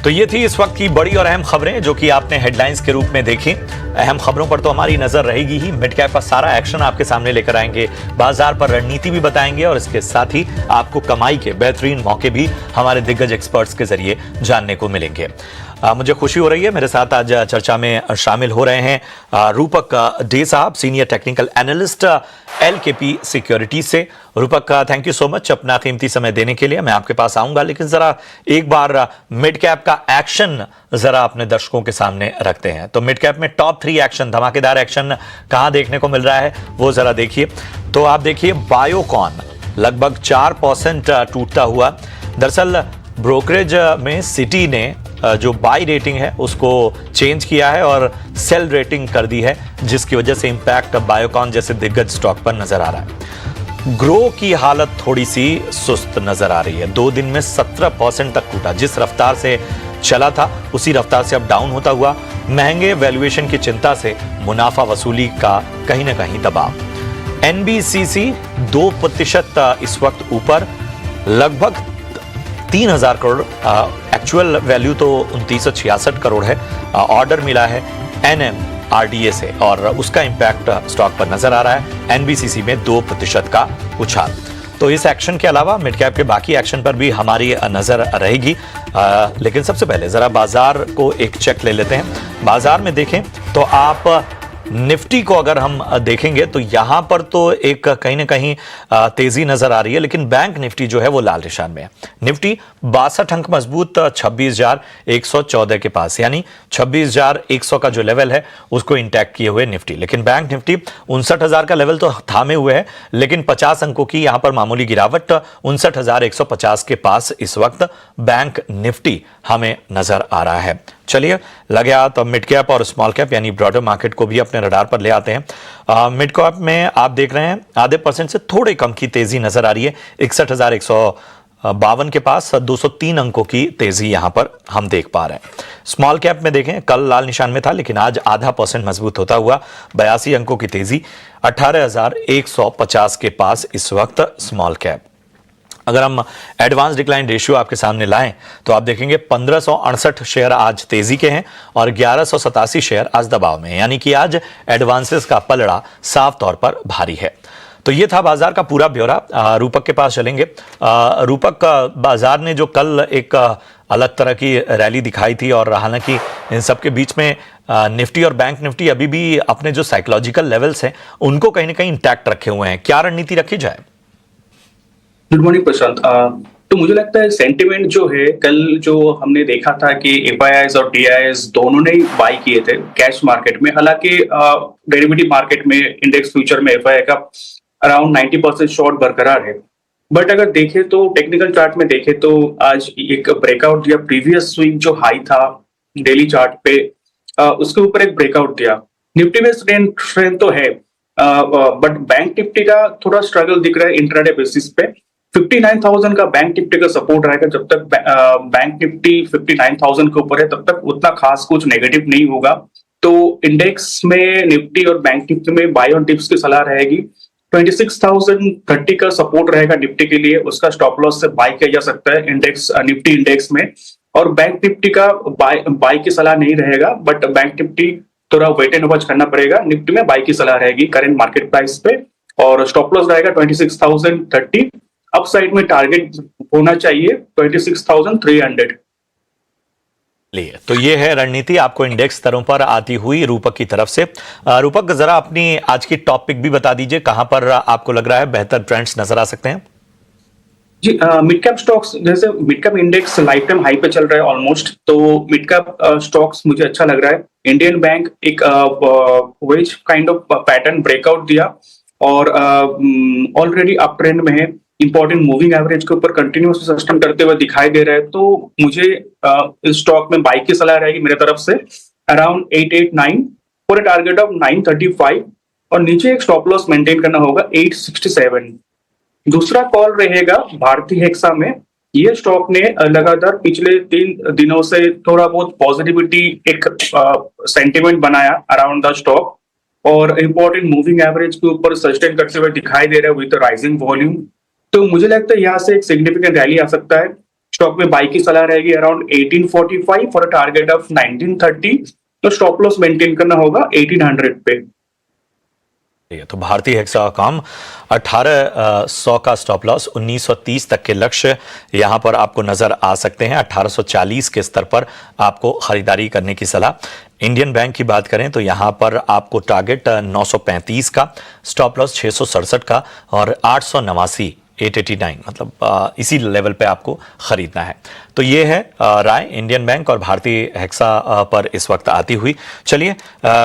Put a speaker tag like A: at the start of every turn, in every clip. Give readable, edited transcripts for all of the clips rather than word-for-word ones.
A: तो ये थी इस वक्त की बड़ी और अहम खबरें जो कि आपने हेडलाइंस के रूप में देखी। अहम खबरों पर तो हमारी नजर रहेगी ही। मिड कैप का सारा एक्शन आपके सामने लेकर आएंगे, बाजार पर रणनीति भी बताएंगे और इसके साथ ही आपको कमाई के बेहतरीन मौके भी हमारे दिग्गज एक्सपर्ट्स के जरिए जानने को मिलेंगे। मुझे खुशी हो रही है, मेरे साथ आज चर्चा में शामिल हो रहे हैं रूपक डे साहब, senior technical analyst LKP security से। रूपक, थैंक यू सो मच अपना कीमती समय देने के लिए। मैं आपके पास आऊंगा, लेकिन जरा एक बार मिड कैप का एक्शन जरा अपने दर्शकों के सामने रखते हैं। तो मिड कैप में टॉप 3 एक्शन, धमाकेदार एक्शन कहां देखने को मिल रहा है वो जरा देखिए। तो आप देखिए, बायोकॉन लगभग 4% टूटता हुआ। दरअसल ब्रोकरेज में सिटी ने जो बाई रेटिंग है उसको चेंज किया है और सेल रेटिंग कर दी है, जिसकी वजह से इंपैक्ट बायोकॉन जैसे दिग्गज स्टॉक पर नजर आ रहा है। ग्रो की हालत थोड़ी सी सुस्त नजर आ रही है, 2 दिन में 17% तक टूटा। जिस रफ्तार से चला था उसी रफ्तार से अब डाउन होता हुआ। महंगे वैल्यूएशन की चिंता से मुनाफा वसूली का कहीं ना कहीं दबाव। NBCC 2% इस वक्त ऊपर, लगभग 3000 करोड़, एक्चुअल वैल्यू तो 2966 करोड़ है। ऑर्डर मिला है NMRDA से और उसका इंपैक्ट स्टॉक पर नजर आ रहा है। NBCC में 2% का उछाल। तो इस एक्शन के अलावा मिड कैप के बाकी एक्शन पर भी हमारी नजर रहेगी, लेकिन सबसे पहले जरा बाजार को एक चेक ले लेते हैं। बाजार में देखें तो आप निफ्टी को अगर हम देखेंगे तो यहां पर तो एक कहीं ना कहीं तेजी नजर आ रही है, लेकिन बैंक निफ्टी जो है वो लाल निशान में है। निफ्टी 62 अंक मजबूत 26,114 के पास, यानी 26,100 का जो लेवल है उसको इंटैक्ट किए हुए निफ्टी। लेकिन बैंक निफ्टी 59,000 का लेवल तो थामे हुए है, लेकिन 50 अंकों की यहां पर मामूली गिरावट, 59,150 के पास इस वक्त बैंक निफ्टी हमें नजर आ रहा है। चलिए लगे हाथ मिड कैप और स्मॉल कैप यानी ब्रॉडर मार्केट को भी अपने रडार पर ले आते हैं। मिड कैप में आप देख रहे हैं आधे % से थोड़े कम की तेजी नजर आ रही है, 61,152 के पास 203 अंकों की तेजी यहां पर हम देख पा रहे हैं। स्मॉल कैप में देखें, कल लाल निशान में था लेकिन आज आधा % मजबूत होता हुआ 82 अंकों की तेजी, 18,150 के पास इस वक्त स्मॉल कैप। अगर हम एडवांस डिक्लाइन रेशियो आपके सामने लाएं तो आप देखेंगे 1568 शेयर आज तेजी के हैं और 1187 शेयर आज दबाव में हैं, यानी कि आज एडवांसेस का पलड़ा साफ तौर पर भारी है। तो ये था बाजार का पूरा ब्यौरा। रूपक के पास चलेंगे। रूपक, बाजार ने जो कल एक अलग तरह की रैली दिखाई थी और हालांकि इन सब के बीच में निफ्टी और बैंक निफ्टी अभी भी अपने जो साइकोलॉजिकल लेवल्स हैं उनको कहीं ना कहीं इंटैक्ट रखे हुए हैं, क्या रणनीति रखी जाए?
B: गुड मॉर्निंग प्रशांत। तो मुझे लगता है सेंटिमेंट जो है, कल जो हमने देखा था कि FIIs और DIIs दोनों ने बाई किए थे कैश मार्केट में। हालांकि डेरिवेटिव मार्केट में, इंडेक्स फ्यूचर में FII का अराउंड 90% शॉर्ट बरकरार है। बट अगर देखें तो टेक्निकल चार्ट में देखें तो आज एक ब्रेकआउट दिया। प्रीवियस स्विंग जो हाई था डेली चार्ट पे, उसके ऊपर एक ब्रेकआउट दिया। निफ्टी में स्ट्रेंथ तो है, बट बैंक निफ्टी का थोड़ा स्ट्रगल दिख रहा है इंट्राडे बेसिस पे। 59,000 का बैंक निफ्टी का सपोर्ट रहेगा। जब तक बैंक निफ्टी 59,000 के ऊपर है तब तक उतना खास कुछ नेगेटिव नहीं होगा। तो इंडेक्स में निफ्टी और बैंक निफ्टी में बाय ऑन डिप्स की सलाह रहेगी। 26,030 का सपोर्ट रहेगा निफ्टी के लिए, उसका स्टॉप लॉस से बाय किया जा सकता है इंडेक्स, निफ्टी इंडेक्स में। और बैंक निफ्टी का बाय की सलाह नहीं रहेगा, बट बैंक निफ्टी थोड़ा वेट एंड वॉच करना पड़ेगा। निफ्टी में बाय की सलाह रहेगी करंट मार्केट प्राइस पे, और स्टॉप लॉस रहेगा 26,030। अपसाइड में टारगेट होना चाहिए 26,300।
A: तो ये है रणनीति आपको इंडेक्स स्तरों पर आती हुई रूपक की तरफ से। रूपक, जरा अपनी आज की टॉपिक भी बता दीजिए, कहां पर आपको लग रहा है बेहतर ट्रेंड्स नजर आ सकते हैं?
B: जी, मिड कैप स्टॉक्स, जैसे mid cap index life time high पे चल रहा है ऑलमोस्ट, तो मिड कैप स्टॉक्स मुझे अच्छा लग रहा है। इंडियन बैंक एक wedge kind of pattern breakout दिया और ऑलरेडी अप ट्रेंड में है। इंपॉर्टेंट मूविंग एवरेज के ऊपर कंटिन्यूस सस्टेन करते हुए दिखाई दे रहा है। तो मुझे इस स्टॉक में बाई की सलाह रहेगी मेरे तरफ से around 889 for a target of 935, और नीचे एक स्टॉप लॉस मेंटेन करना होगा 867। दूसरा कॉल रहेगा भारतीय हेक्सा में। ये स्टॉक ने लगातार पिछले 3 दिनों से थोड़ा बहुत पॉजिटिविटी, एक सेंटिमेंट बनाया अराउंड द स्टॉक, और इंपॉर्टेंट मूविंग एवरेज के ऊपर सस्टेन करते हुए दिखाई दे रहा है विद राइजिंग वॉल्यूम। तो मुझे लगता है यहाँ से एक सिग्निफिकेंट रैली आ सकता है। स्टॉक में बाई की सलाह रहेगी around 1845 for a target of 1930। तो स्टॉप लॉस मेंटेन करना होगा 1800 पे।
A: तो भारतीय हेक्साकॉम 1800 का स्टॉप लॉस, 1930 तक के लक्ष्य यहां पर आपको नजर आ सकते हैं। 1840 के स्तर पर आपको खरीदारी करने की सलाह। इंडियन बैंक की बात करें तो यहां पर आपको टारगेट 935 का, स्टॉप लॉस 667 का और 889 मतलब इसी लेवल पे आपको खरीदना है। तो ये है राय इंडियन बैंक और भारतीय हेक्सा पर इस वक्त आती हुई। चलिए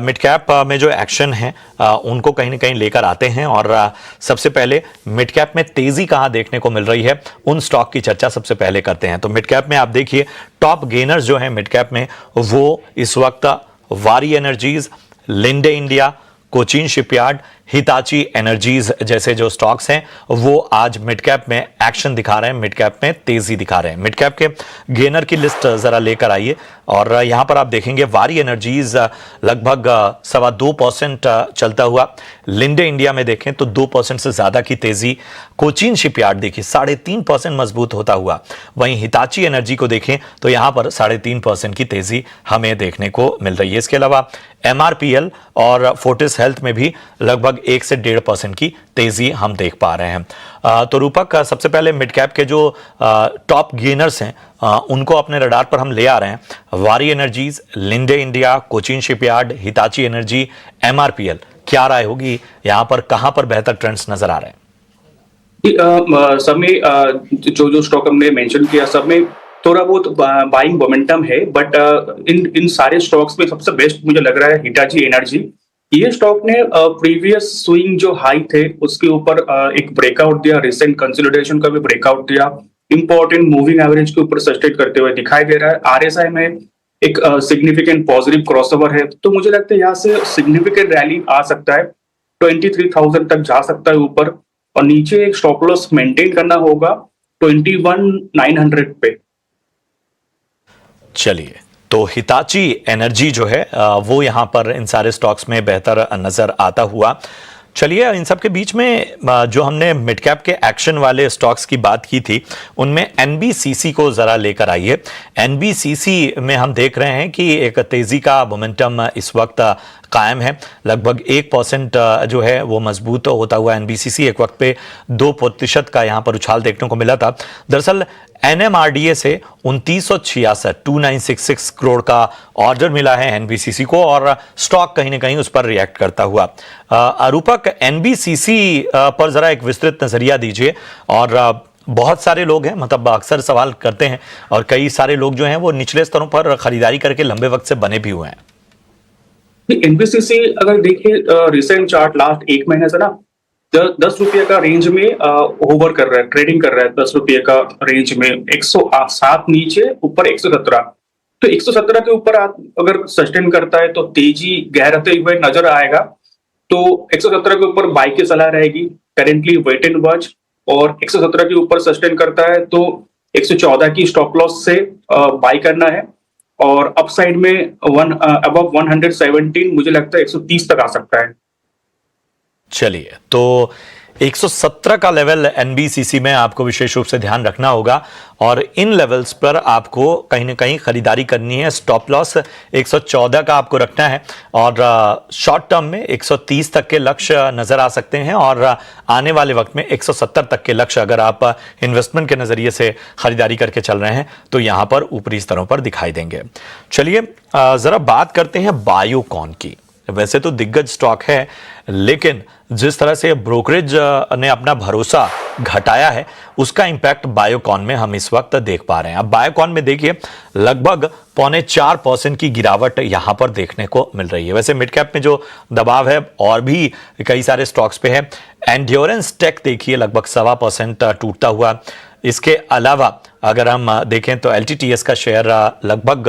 A: मिड कैप में जो एक्शन है उनको कहीं ना कहीं लेकर आते हैं और सबसे पहले मिड कैप में तेजी कहां देखने को मिल रही है उन स्टॉक की चर्चा सबसे पहले करते हैं। तो मिड कैप में आप देखिए टॉप गेनर्स जो है मिड कैप में वो इस वक्त वारी energies, Linde India, Cochin shipyard, Hitachi energies जैसे जो स्टॉक्स हैं वो आज मिड कैप में एक्शन दिखा रहे हैं, मिड कैप में तेजी दिखा रहे हैं। मिड कैप के गेनर की लिस्ट जरा लेकर आइए और यहां पर आप देखेंगे वारी एनर्जीज लगभग 2.25% चलता हुआ। लिंडे इंडिया में देखें तो 2% से ज्यादा की तेजी। कोचिन शिपयार्ड देखिए 3.5% मजबूत होता हुआ। वहीं हिताची एनर्जी को देखें तो यहां पर 3.5% की तेजी हमें देखने को मिल रही है। इसके अलावा एमआरपीएल और फोर्टिस हेल्थ में भी लगभग 1 से 1.5% की तेजी हम देख पा रहे हैं। तो रूपक सबसे पहले मिड कैप के जो टॉप गेनर्स हैं उनको अपने रडार पर हम ले आ रहे हैं। वारी energies, Linde India, Cochin shipyard, Hitachi energy, MRPL, क्या राय होगी यहां पर, कहां पर बेहतर ट्रेंड्स नजर आ रहे हैं?
B: सब में जो स्टॉक हमने मेंशन किया सब में थोड़ा बहुत बाइंग मोमेंटम है, बट इन सारे स्टॉक्स में सबसे बेस्ट मुझे लग रहा है हिटाची एनर्जी। ये स्टॉक ने प्रीवियस स्विंग जो हाई थे उसके ऊपर एक ब्रेकआउट दिया, रिसेंट कंसोलिडेशन का भी ब्रेकआउट दिया, इंपॉर्टेंट मूविंग एवरेज के ऊपर सस्टेन करते हुए दिखाई दे रहा है। आरएसआई में एक सिग्निफिकेंट पॉजिटिव क्रॉसओवर है, तो मुझे लगता है यहाँ से सिग्निफिकेंट रैली आ सकता है, 23,000 तक जा सकता है ऊपर, और नीचे एक स्टॉप लॉस मेंटेन करना होगा 21,900 पे।
A: चलिए, तो हिताची एनर्जी जो है वो यहां पर इन सारे स्टॉक्स में बेहतर नजर आता हुआ। चलिए, इन सब के बीच में जो हमने मिड कैप के एक्शन वाले स्टॉक्स की बात की थी उनमें एनबीसीसी को जरा लेकर आइए। एनबीसीसी में हम देख रहे हैं कि एक तेजी का मोमेंटम इस वक्त कायम है। लगभग 1% जो है वो मजबूत होता हुआ एनबीसीसी एक वक्त पे 2% का यहां पर उछाल देखने को मिला था। दरअसल एनएमआरडीए से 2966 करोड़ का ऑर्डर मिला है एनबीसीसी को और स्टॉक कहीं ना कहीं उस पर रिएक्ट करता हुआ। रूपक, एनबीसीसी पर जरा एक विस्तृत नजरिया दीजिए। और बहुत सारे लोग हैं, मतलब अक्सर सवाल करते हैं और कई सारे लोग जो हैं वो निचले स्तरों पर खरीदारी करके लंबे वक्त से बने भी हुए हैं।
B: एनबीसीसी अगर देखिए रिसेंट चार्ट लास्ट एक महीने से ना 10 रुपये का रेंज में होवर कर रहा है, ट्रेडिंग कर रहा है 10 रुपये का रेंज में, 107 नीचे, ऊपर 117। तो 117 के ऊपर अगर सस्टेन करता है तो तेजी गहराते हुए नजर आएगा। तो 117 के ऊपर बाई की सलाह रहेगी, करेंटली वेट एंड वॉच। और 117 के ऊपर सस्टेन करता है तो 114 की स्टॉप लॉस से बाई करना है, और अपसाइड में अबव 117 मुझे लगता है 130 तक आ सकता है।
A: चलिए, तो 117 का लेवल एनबीसीसी में आपको विशेष रूप से ध्यान रखना होगा और इन लेवल्स पर आपको कहीं ना कहीं खरीदारी करनी है। स्टॉप लॉस 114 का आपको रखना है और शॉर्ट टर्म में 130 तक के लक्ष्य नजर आ सकते हैं और आने वाले वक्त में 170 तक के लक्ष्य अगर आप इन्वेस्टमेंट के नजरिए से खरीदारी करके चल रहे हैं तो यहां पर ऊपरी स्तरों पर दिखाई देंगे। चलिए जरा बात करते हैं बायोकॉन की। वैसे तो दिग्गज स्टॉक है, लेकिन जिस तरह से ब्रोकरेज ने अपना भरोसा घटाया है उसका इंपैक्ट बायोकॉन में हम इस वक्त देख पा रहे हैं। अब बायोकॉन में देखिए लगभग 4.25% की गिरावट यहां पर देखने को मिल रही है। वैसे मिड कैप में जो दबाव है और भी कई सारे स्टॉक्स पे है। एंड्योरेंस टेक देखिए लगभग 1.25% टूटता हुआ। इसके अलावा अगर हम देखें तो एलटीटीएस का शेयर लगभग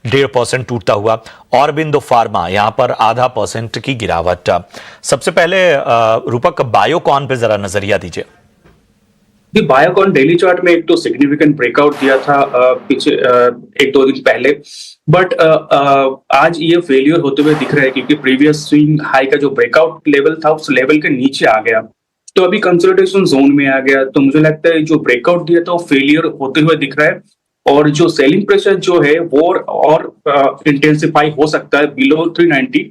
A: 1.5% टूटता हुआ। ऑरबिंदो फार्मा यहां पर 0.5% की गिरावट। सबसे पहले रूपक, बायोकॉन पे जरा नजरिया दीजिए।
B: बायोकॉन डेली चार्ट में एक तो सिग्निफिकेंट ब्रेकआउट दिया था पीछे 1-2 दिन पहले, बट आज ये फेलियर होते हुए दिख रहा है क्योंकि प्रीवियस स्विंग हाई का जो ब्रेकआउट लेवल था उस लेवल के नीचे आ गया। तो अभी कंसोलिडेशन जोन में आ गया, तो मुझे लगता है जो ब्रेकआउट दिया था वो फेलियर होते हुए दिख रहा है, और जो सेलिंग प्रेशर जो है वो और इंटेंसिफाई हो सकता है बिलो 390।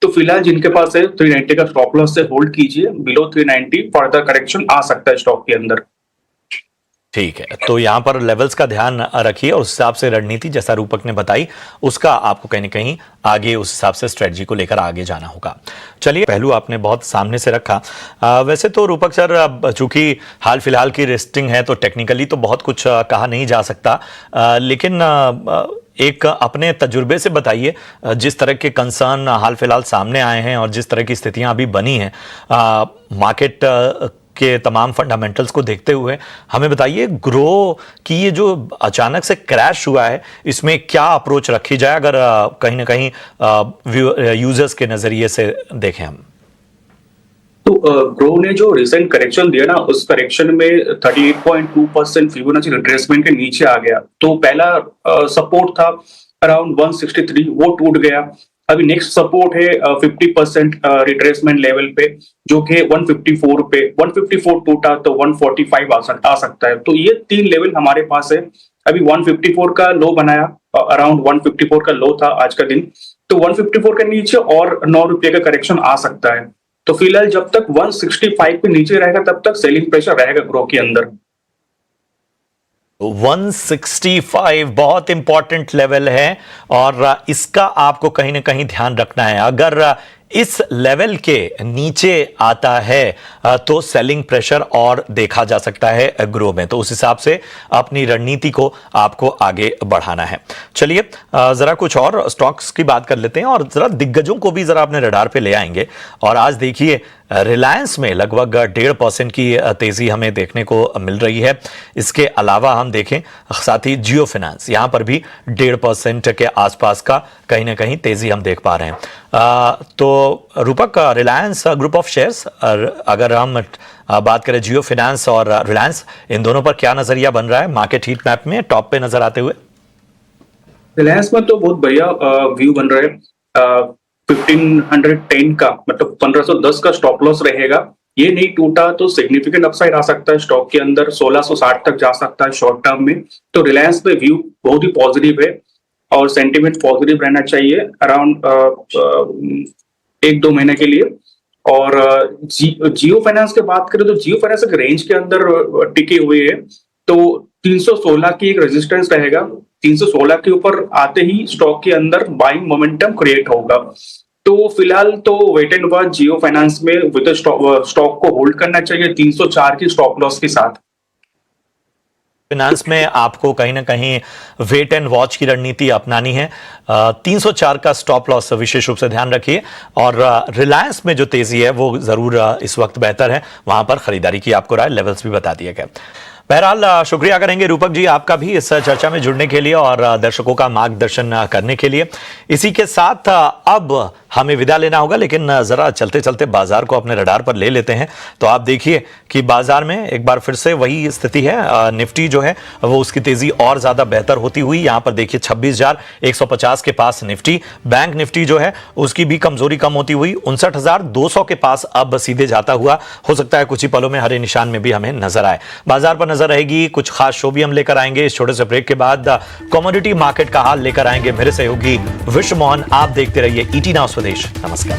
B: तो फिलहाल जिनके पास है 390 का स्टॉप लॉस से होल्ड कीजिए, बिलो 390 फर्दर करेक्शन आ सकता है स्टॉक के अंदर।
A: ठीक है, तो यहां पर लेवल्स का ध्यान रखिए और उस हिसाब से रणनीति जैसा रूपक ने बताई उसका आपको कहीं ना कहीं आगे उस हिसाब से स्ट्रेटजी को लेकर आगे जाना होगा। चलिए, पहलू आपने बहुत सामने से रखा। वैसे तो रूपक सर, अब चूंकि हाल फिलहाल की लिस्टिंग है तो टेक्निकली तो बहुत कुछ कहा नहीं जा सकता, लेकिन एक अपने तजुर्बे से बताइए, जिस तरह के कंसर्न हाल फिलहाल सामने आए हैं और जिस तरह की स्थितियां अभी बनी हैं मार्केट के तमाम फंडामेंटल्स को देखते हुए, हमें बताइए ग्रो की ये जो अचानक से क्रैश हुआ है इसमें क्या अप्रोच रखी जाए, अगर कहीं ना कहीं यूजर्स के नजरिए से देखें हम।
B: तो ग्रो ने जो रिसेंट करेक्शन दिया ना, उस करेक्शन में 38.2% फिबोनाची रिट्रेसमेंट के नीचे आ गया। तो पहला सपोर्ट था अराउंड 163, वो टूट गया। अभी नेक्स्ट सपोर्ट है 50% रिट्रेसमेंट लेवल पे, जो कि 154 पे, 154 टूटा तो 145 आ सकता है। तो ये 3 लेवल हमारे पास है। अभी 154 का लो बनाया, अराउंड 154 का लो था आज का दिन, तो 154 के नीचे और 9 रुपये का करेक्शन आ सकता है। तो फिलहाल जब तक 165 पे नीचे रहेगा तब तक सेलिंग प्रेशर रहेगा ग्रो के अंदर।
A: 165 बहुत इंपॉर्टेंट लेवल है और इसका आपको कहीं ना कहीं ध्यान रखना है। अगर इस लेवल के नीचे आता है तो सेलिंग प्रेशर और देखा जा सकता है ग्रो में, तो उस हिसाब से अपनी रणनीति को आपको आगे बढ़ाना है। चलिए, जरा कुछ और स्टॉक्स की बात कर लेते हैं और जरा दिग्गजों को भी जरा अपने रडार पे ले आएंगे। और आज देखिए, रिलायंस में लगभग 1.5% की तेजी हमें देखने को मिल रही है। इसके अलावा हम देखें साथ ही जियो फाइनेंस, यहां पर भी 1.5% के आसपास का कहीं ना कहीं तेजी हम देख पा रहे हैं। तो रूपक, रिलायंस ग्रुप ऑफ शेयर्स, अगर हम बात करें जियो फाइनेंस और रिलायंस, इन दोनों पर क्या नजरिया बन रहा है मार्केट हीट मैप में टॉप पे नजर आते हुए?
B: रिलायंस में तो बहुत बढ़िया व्यू बन रहा है। 1510 का मतलब 1510 का स्टॉप लॉस रहेगा। ये नहीं टूटा तो सिग्निफिकेंट अपसाइड आ सकता है स्टॉक के अंदर, 1660 तक जा सकता है शॉर्ट टर्म में। तो रिलायंस में व्यू बहुत ही पॉजिटिव है और सेंटिमेंट पॉजिटिव रहना चाहिए अराउंड 1-2 महीने के लिए। और जियो फाइनेंस की बात करें तो जियो फाइनेंस एक रेंज के अंदर टिके हुए है, तो 316 की एक रेजिस्टेंस रहेगा। 316 के ऊपर आते ही स्टॉक के अंदर बाइंग मोमेंटम क्रिएट होगा। तो फिलहाल तो wait and watch Jio finance में विद स्टॉक को होल्ड करना चाहिए 304 की स्टॉप लॉस के साथ।
A: फाइनेंस में आपको कहीं ना कहीं वेट एंड वॉच की रणनीति अपनानी है। 304 का स्टॉप लॉस विशेष रूप से ध्यान रखिए और रिलायंस में जो तेजी है वो जरूर इस वक्त बेहतर है, वहां पर खरीदारी की आपको राय, लेवल्स भी बता दिए गए। बहरहाल शुक्रिया करेंगे रूपक जी आपका भी इस चर्चा में जुड़ने के लिए और दर्शकों का मार्गदर्शन करने के लिए। इसी के साथ अब हमें विदा लेना होगा, लेकिन जरा चलते चलते बाजार को अपने रडार पर ले लेते हैं। तो आप देखिए कि बाजार में एक बार फिर से वही स्थिति है। निफ्टी जो है वो उसकी तेजी और ज्यादा बेहतर होती हुई, यहां पर देखिए 26,150 के पास निफ्टी। बैंक निफ्टी जो है उसकी भी कमजोरी कम होती हुई 59,200 के पास अब सीधे जाता हुआ, हो सकता है कुछ ही पलों में हरे निशान में भी हमें नजर आए। बाजार पर नजर रहेगी, कुछ खास शो भी हम लेकर आएंगे। इस छोटे से ब्रेक के बाद कमोडिटी मार्केट का हाल लेकर आएंगे मेरे सहयोगी विश्व मोहन। आप देखते रहिए ईटी नाउ स्वदेश। नमस्कार।